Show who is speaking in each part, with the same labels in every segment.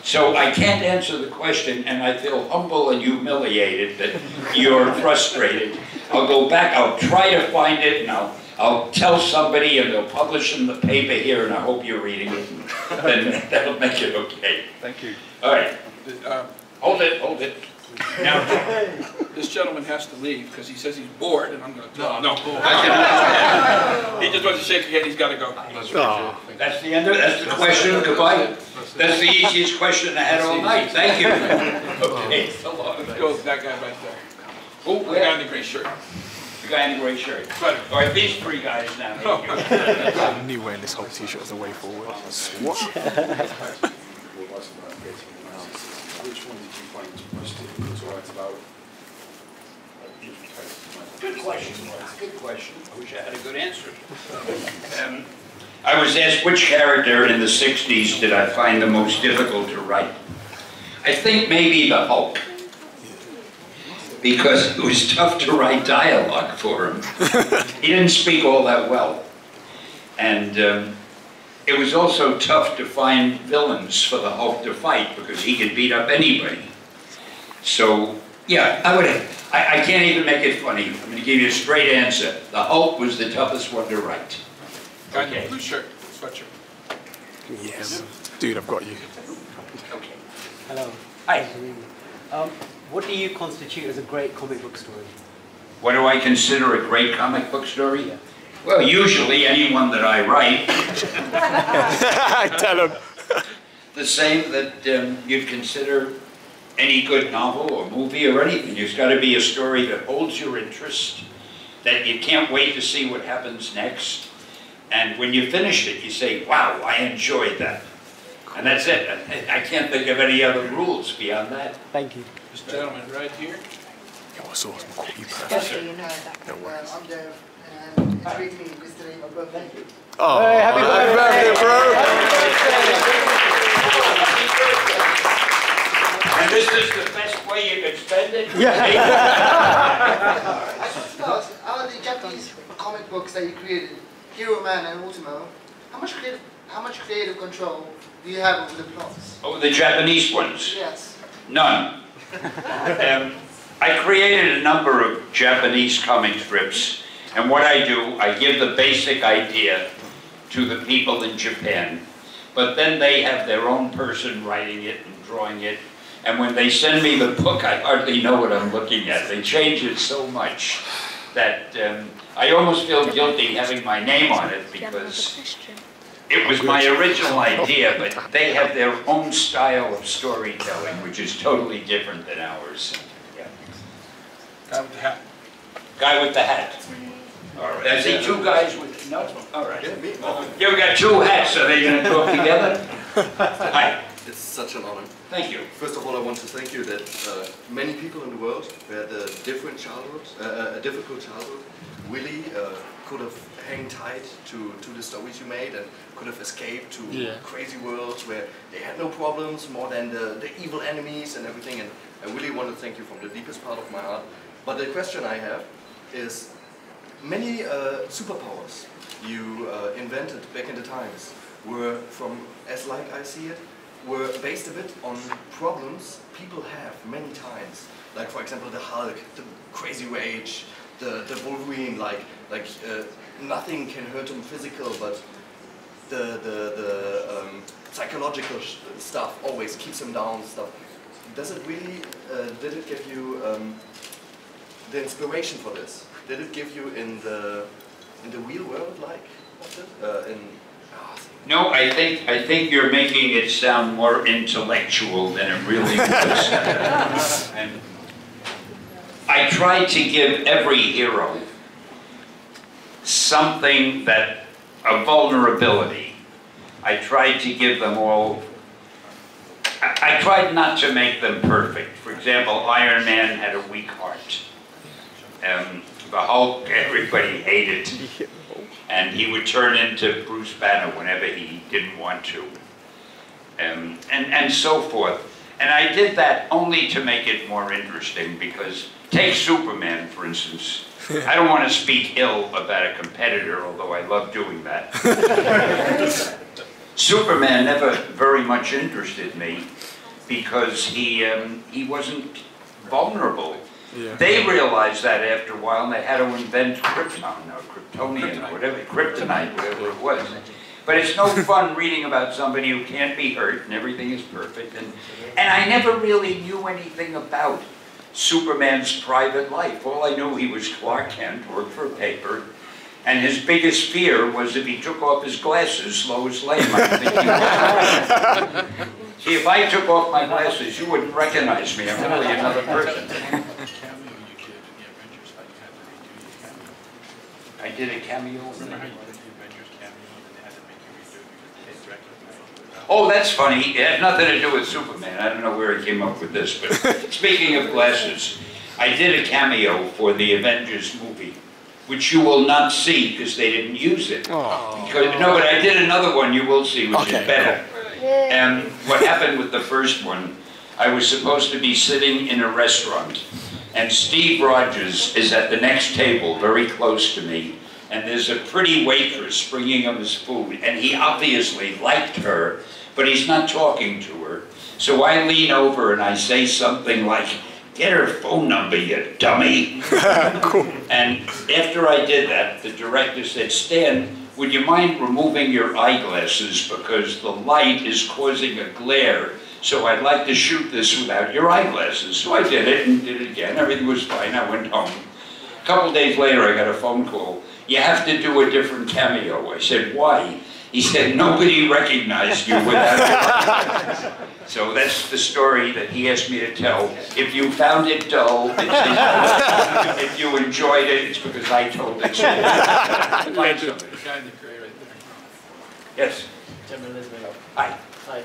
Speaker 1: So I can't answer the question, and I feel humble and humiliated that you're frustrated. I'll go back, I'll try to find it, and I'll tell somebody, and they'll publish in the paper here, and I hope you're reading it. Then that'll make it okay.
Speaker 2: Thank you.
Speaker 1: All right. Hold it. Now,
Speaker 2: this gentleman has to leave because he says he's bored, and I'm going to tell him. No. He just wants to shake your head. He's got to go.
Speaker 1: that's the end of it. That's the question. Goodbye. That's the easiest question I had all night. Thank you. Okay. So long.
Speaker 2: Let's go with that guy right there.
Speaker 1: Oh,
Speaker 2: The guy in the gray shirt.
Speaker 1: The guy in the gray shirt.
Speaker 2: Right.
Speaker 1: All right, these three guys now.
Speaker 3: I knew wearing this whole t-shirt as a way forward. What?
Speaker 4: Which one did you find most difficult to write about?
Speaker 1: Good question. Good question. I wish I had a good answer. I was asked which character in the 60s did I find the most difficult to write. I think maybe the Hulk. Because it was tough to write dialogue for him. He didn't speak all that well. And it was also tough to find villains for the Hulk to fight because he could beat up anybody. So, yeah, I can't even make it funny. I'm going to give you a straight answer. The Hulk was the toughest one to write.
Speaker 2: Guy in the blue shirt, sweatshirt.
Speaker 3: Yes. Dude, I've got you.
Speaker 1: Okay.
Speaker 5: Hello.
Speaker 1: Hi.
Speaker 5: What do you constitute as a great comic book story?
Speaker 1: What do I consider a great comic book story?
Speaker 5: Yeah.
Speaker 1: Well, usually anyone that I write.
Speaker 3: Tell him.
Speaker 1: The same that you'd consider any good novel or movie or anything. There's got to be a story that holds your interest, that you can't wait to see what happens next. And when you finish it, you say, wow, I enjoyed that. And that's it. I can't think of any other rules beyond that.
Speaker 5: Thank you.
Speaker 2: This gentleman right here.
Speaker 3: Yo, I saw him call you
Speaker 1: Yes,
Speaker 3: perfect.
Speaker 1: sir.
Speaker 6: You know that.
Speaker 3: No worries.
Speaker 6: I'm Dev, and it's great to meet you because today my birthday.
Speaker 3: Oh,
Speaker 5: Hey, happy birthday,
Speaker 3: bro!
Speaker 1: And this is the best way you can spend it?
Speaker 5: Yeah.
Speaker 6: I just want to ask, out of the Japanese comic books that you created, Hero Man and Ultimo, how much creative control do you have over the plots?
Speaker 1: Oh, the Japanese ones?
Speaker 6: Yes.
Speaker 1: None. I created a number of Japanese comic strips, and what I do, I give the basic idea to the people in Japan, but then they have their own person writing it and drawing it, and when they send me the book, I hardly know what I'm looking at. They change it so much that I almost feel guilty having my name on it because it was my original idea, but they have their own style of storytelling, which is totally different than ours. Yeah.
Speaker 2: Guy with the hat.
Speaker 1: Guy with the hat. All right. I see two guys with, no? All right. You've got two hats, are they going to talk together? Hi.
Speaker 7: It's such an honor.
Speaker 1: Thank you.
Speaker 7: First of all, I want to thank you that many people in the world who had a different childhood, a difficult childhood, really could have hang tight to the stories you made and could have escaped to crazy worlds where they had no problems more than the evil enemies and everything. And I really want to thank you from the deepest part of my heart. But the question I have is, many superpowers you invented back in the times were, from as like I see it, were based a bit on problems people have many times. Like, for example, the Hulk, the crazy rage, the Wolverine, like nothing can hurt him physical, but the psychological stuff always keeps him down. Stuff. Does it really? Did it give you the inspiration for this? Did it give you in the real world, like
Speaker 1: No, I think you're making it sound more intellectual than it really was. And I try to give every hero something that, a vulnerability. I tried to give them all, I tried not to make them perfect. For example, Iron Man had a weak heart. The Hulk, everybody hated. And he would turn into Bruce Banner whenever he didn't want to. And so forth. And I did that only to make it more interesting because, take Superman, for instance. I don't want to speak ill about a competitor, although I love doing that. Superman never very much interested me because he wasn't vulnerable.
Speaker 3: Yeah.
Speaker 1: They realized that after a while, and they had to invent Krypton, or Kryptonian, or whatever, Kryptonite, whatever it was. But it's no fun reading about somebody who can't be hurt and everything is perfect. And I never really knew anything about Superman's private life. All I knew, he was Clark Kent, worked for a paper, and his biggest fear was if he took off his glasses, Lois Lane might think he was. See, if I took off my glasses, you wouldn't recognize me. I'm really another person. I did a cameo.
Speaker 2: Remember how you did the Avengers cameo and they had to make you redo it because they recognized you?
Speaker 1: Oh, that's funny. It had nothing to do with Superman. I don't know where I came up with this, but speaking of glasses, I did a cameo for the Avengers movie, which you will not see because they didn't use it.
Speaker 3: Oh.
Speaker 1: No, but I did another one you will see, which
Speaker 3: Okay,
Speaker 1: is better. And what happened with the first one, I was supposed to be sitting in a restaurant, and Steve Rogers is at the next table, very close to me, and there's a pretty waitress bringing him his food, and he obviously liked her, but he's not talking to her. So I lean over and I say something like, "Get her phone number, you dummy."
Speaker 3: Cool.
Speaker 1: And after I did that, the director said, "Stan, would you mind removing your eyeglasses because the light is causing a glare? So I'd like to shoot this without your eyeglasses." So I did it and did it again. Everything was fine. I went home. A couple days later, I got a phone call. "You have to do a different cameo." I said, "Why?" He said, "Nobody recognized you without your eyeglasses." So that's the story that he asked me to tell. If you found it dull, it's his fault. If you enjoyed it, it's because I told it.
Speaker 2: The guy in the gray right there.
Speaker 1: Yes.
Speaker 8: Gentleman, Elizabeth.
Speaker 1: Hi.
Speaker 8: Hi.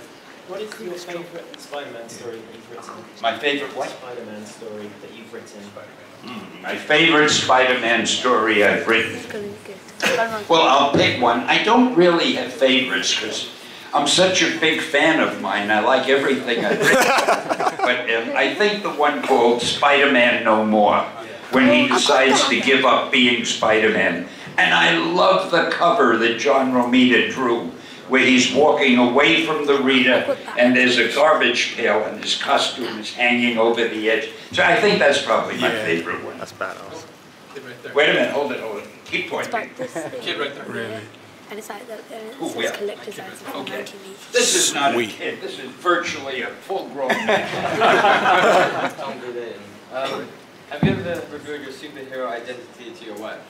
Speaker 8: What is your favourite Spider-Man story that you've written?
Speaker 1: My favorite what?
Speaker 8: Spider-Man story that you've written.
Speaker 1: My favorite Spider-Man story I've written. Well, I'll pick one. I don't really have favorites because I'm such a big fan of mine. I like everything I've written. But I think the one called Spider-Man No More, when he decides to give up being Spider-Man. And I love the cover that John Romita drew, where he's walking away from the Rita and there's a garbage pail and his costume is hanging over the edge. So I think that's probably my favorite one.
Speaker 3: That's badass.
Speaker 2: Kid right there.
Speaker 1: Wait a minute, hold it. Keep pointing.
Speaker 2: Kid right there.
Speaker 3: Really?
Speaker 9: And it's like it
Speaker 1: Ooh,
Speaker 9: says
Speaker 1: yeah.
Speaker 9: collector's items from
Speaker 1: Okay.
Speaker 9: 1980.
Speaker 1: This is not
Speaker 3: Sweet.
Speaker 1: a kid, this is virtually a full-grown man.
Speaker 10: Tom Boudin. Have you ever revealed your superhero identity to your wife?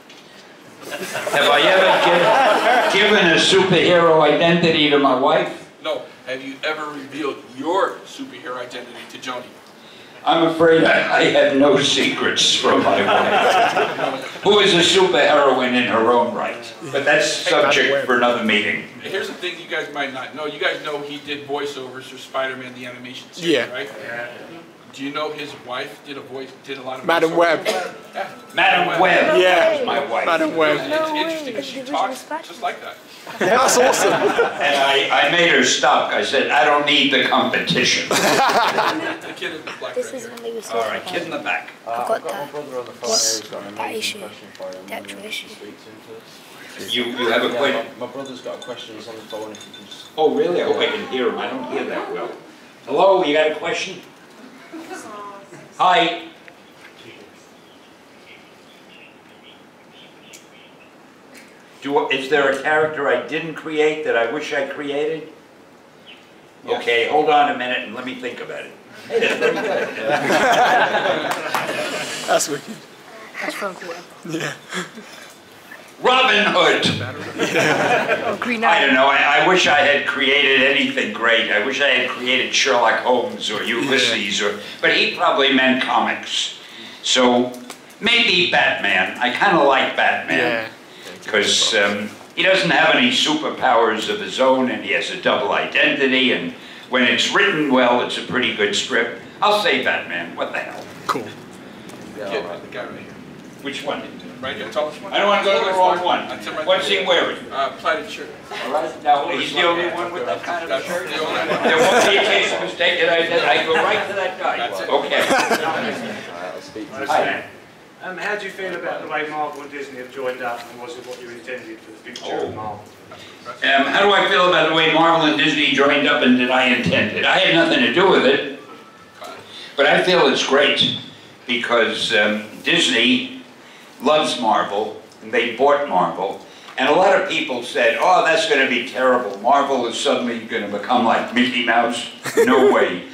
Speaker 1: Have I ever given a superhero identity to my wife?
Speaker 2: No. Have you ever revealed your superhero identity to Joni?
Speaker 1: I'm afraid I have no secrets from my wife, who is a superheroine in her own right. But that's subject for another meeting.
Speaker 2: Here's the thing you guys might not know. You guys know he did voiceovers for Spider-Man the animation series,
Speaker 3: Yeah.
Speaker 2: right? Do you know his wife did a lot of
Speaker 3: Madam
Speaker 2: voiceovers?
Speaker 3: Web.
Speaker 2: Yeah.
Speaker 1: Madam Web
Speaker 3: Yeah.
Speaker 1: was my wife.
Speaker 3: Madam Web.
Speaker 2: It's interesting because she talks just like that.
Speaker 3: That's awesome.
Speaker 1: And I made her stop. I said, I don't need the competition.
Speaker 2: The kid in the black
Speaker 9: This
Speaker 2: right
Speaker 9: is
Speaker 2: here.
Speaker 9: when they were
Speaker 1: All right, kid in the back.
Speaker 9: I've got that.
Speaker 10: My brother on the phone
Speaker 9: What's
Speaker 10: here has got an
Speaker 9: that
Speaker 10: amazing
Speaker 9: issue?
Speaker 10: question for you. I'm
Speaker 9: The actual
Speaker 10: wondering if you
Speaker 9: issue.
Speaker 10: can speak to him first.
Speaker 1: You have a
Speaker 10: Yeah,
Speaker 1: question?
Speaker 10: my brother's got a question. He's on the phone. If you can just...
Speaker 1: Oh, really? I hope I can hear him. I don't hear that well. Hello, you got a question? Hi. Is there a character I didn't create that I wish I created?
Speaker 2: Yes.
Speaker 1: Okay, hold on a minute and let me think about it. Hey, that's very good.
Speaker 3: That's wicked.
Speaker 9: That's from Quarter.
Speaker 3: Yeah.
Speaker 1: Robin Hood.
Speaker 9: Oh, Green
Speaker 1: I
Speaker 9: Arrow.
Speaker 1: don't know, I wish I had created anything great. I wish I had created Sherlock Holmes or Ulysses, but he probably meant comics. So maybe Batman. I kind of like Batman.
Speaker 3: Yeah.
Speaker 1: Because he doesn't have any superpowers of his own and he has a double identity, and when it's written well, it's a pretty good strip. I'll say Batman. What the hell?
Speaker 3: Cool.
Speaker 10: Yeah,
Speaker 2: Kid,
Speaker 10: all right.
Speaker 2: the guy right here.
Speaker 1: Which one?
Speaker 2: Right here, tallest one.
Speaker 1: I don't want to go to the wrong one.
Speaker 2: That's him right
Speaker 1: What's
Speaker 2: there.
Speaker 1: he wearing?
Speaker 2: Plaid shirt.
Speaker 1: All right. Now, he's the only one with that kind of a
Speaker 2: That's
Speaker 1: shirt?
Speaker 2: the only one.
Speaker 1: There won't be a case of mistake that I go right to that guy.
Speaker 2: That's it.
Speaker 1: Okay.
Speaker 10: All right, I'll speak to you.
Speaker 1: Hi.
Speaker 11: How do you feel about the way Marvel and Disney have joined up, and was it what you intended for the future of Marvel?
Speaker 1: How do I feel about the way Marvel and Disney joined up and did I intend it? I had nothing to do with it, but I feel it's great because Disney loves Marvel and they bought Marvel. And a lot of people said, oh, that's going to be terrible. Marvel is suddenly going to become like Mickey Mouse. No way.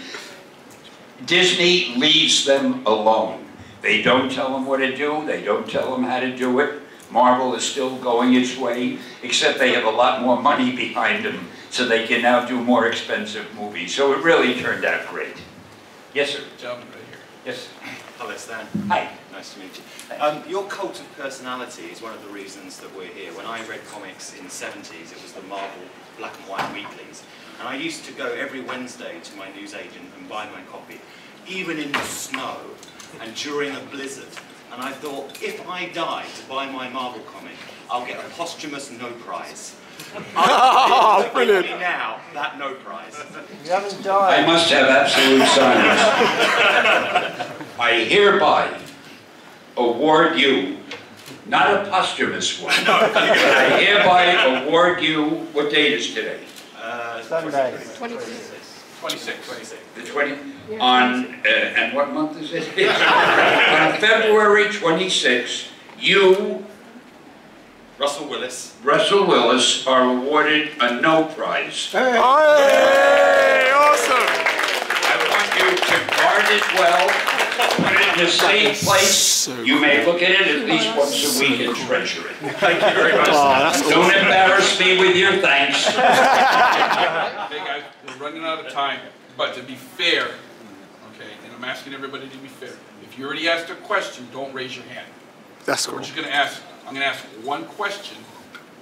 Speaker 1: Disney leaves them alone. They don't tell them what to do. They don't tell them how to do it. Marvel is still going its way, except they have a lot more money behind them, so they can now do more expensive movies. So it really turned out great. Yes, sir.
Speaker 2: Gentleman right here.
Speaker 1: Yes.
Speaker 12: Hello, Stan.
Speaker 1: Hi.
Speaker 12: Nice to meet you. Your cult of personality is one of the reasons that we're here. When I read comics in the 70s, it was the Marvel black and white weeklies. And I used to go every Wednesday to my newsagent and buy my copy, even in the snow and during a blizzard. And I thought, if I die to buy my Marvel comic, I'll get a posthumous no prize. I'm giving me now that no prize.
Speaker 5: You haven't died.
Speaker 1: I must have absolute silence. I hereby award you, not a posthumous one, but I hereby award you, what date is today?
Speaker 5: Sunday.
Speaker 9: 26.
Speaker 2: 26.
Speaker 1: The 20? On, and what month is it? On February 26th, you,
Speaker 12: Russell Willis,
Speaker 1: are awarded a no prize.
Speaker 3: Hey, awesome!
Speaker 1: I want you to guard it well, put it in a safe place. You may look at it at least once a week and treasure it.
Speaker 12: thank you very much.
Speaker 1: Don't embarrass me with your thanks.
Speaker 2: Hey guys, we're running out of time, but to be fair, okay, and I'm asking everybody to be fair. If you already asked a question, don't raise your hand.
Speaker 3: That's
Speaker 2: So
Speaker 3: cool.
Speaker 2: we're just going to ask, I'm going to ask one question,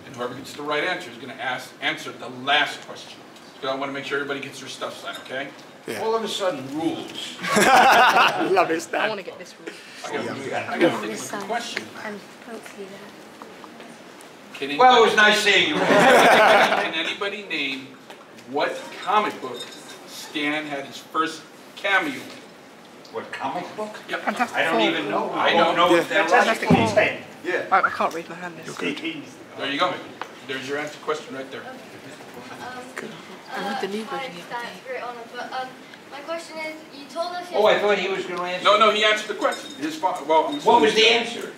Speaker 2: and whoever gets the right answer is going to answer the last question. So I want to make sure everybody gets their stuff signed, okay?
Speaker 3: Yeah.
Speaker 1: All of a sudden, rules.
Speaker 3: Love it,
Speaker 9: I
Speaker 3: Stan.
Speaker 9: want to get this rule.
Speaker 2: I got to think
Speaker 9: This
Speaker 2: of a
Speaker 9: side.
Speaker 2: question.
Speaker 9: And hopefully that.
Speaker 2: Can
Speaker 1: Well, it
Speaker 2: anybody-
Speaker 1: was nice seeing you.
Speaker 2: Can anybody name what comic book Stan had his first cameo in?
Speaker 1: What comic book?
Speaker 2: Yep.
Speaker 9: Fantastic
Speaker 1: I don't
Speaker 9: Four.
Speaker 1: even know. I don't know if they're
Speaker 11: Fantastic
Speaker 1: right.
Speaker 11: Four.
Speaker 7: Yeah.
Speaker 9: I can't read my hand.
Speaker 2: There you go. There's your answer question right there.
Speaker 9: I want the new
Speaker 13: Hi,
Speaker 9: version the other
Speaker 13: Stan,
Speaker 9: day.
Speaker 13: great honor, but my question is, you told us
Speaker 1: Oh, I thought he was going to answer.
Speaker 2: No, he answered the question. His well,
Speaker 1: What was the answer?